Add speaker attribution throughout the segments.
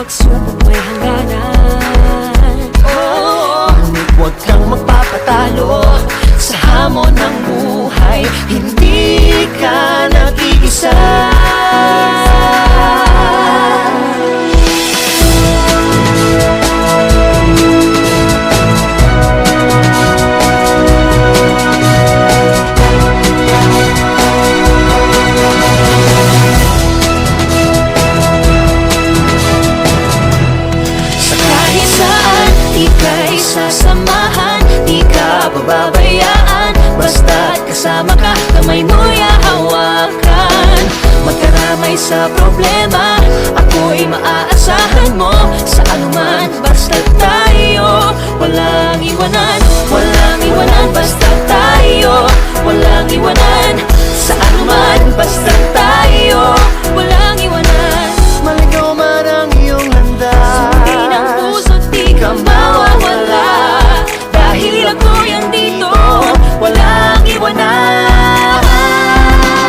Speaker 1: pagsubok may hangganan.
Speaker 2: Ngunit huwag kang magpapatalo sa hamon ng buhay. Hindi ka nag-iisa. Sasamahan, di ka pababayaan. Basta't kasama ka, kamay mo'y hahawakan. Magkaramay sa problema, ako'y maaasahan mo. Sa anuman, basta't tayo walang iwanan. Walang iwanan, basta't tayo walang iwanan. Sa anuman, basta't tayo walang iwanan. Maligaw man ang iyong handa,
Speaker 1: sundin ang puso't di ka mawawala. Dahil ako'y andito, walang iwanan.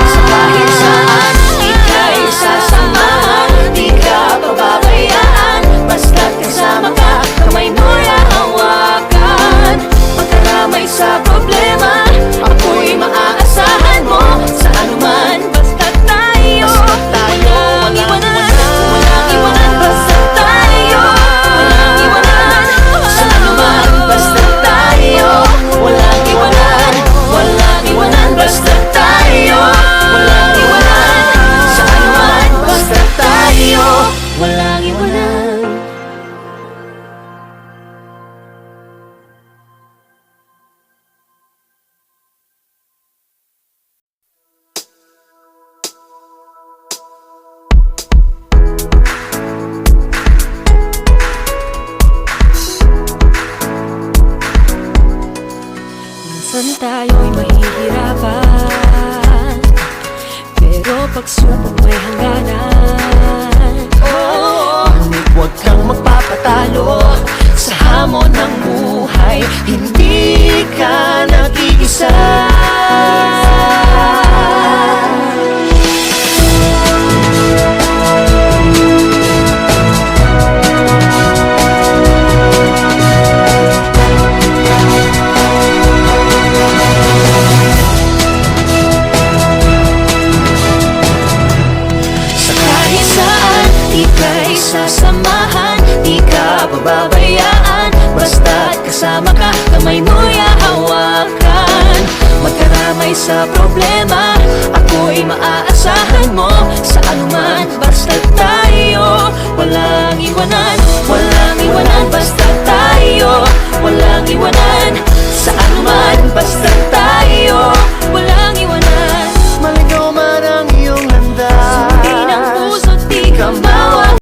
Speaker 2: sa kahit saan
Speaker 1: Ika'y sasamahan, di ka pababayaan. Basta't kasama ka, kamay mo'y hahawakan. Magkaramay sa problema, ako'y maaasahan mo. Sa anuman, basta't tayo walang iwanan. Walang iwanan, basta't tayo walang iwanan. Sa anuman, basta't tayo walang iwanan. Walang iwanan, basta't tayo walang iwanan. Sa anuman, basta't tayo walang iwanan. Minsan tayo'y mahihirapan, pero pagsubok may hangganan.
Speaker 2: Ngunit huwag kang magpapatalo sa hamon ng buhay. Hindi ka nag-iisa.
Speaker 1: Sa kahit saan, ika'y sasamahan, di ka pababayaan. Basta't kasama ka, kamay mo'y hahawakan. Magkaramay sa problema, ako'y maaasahan mo.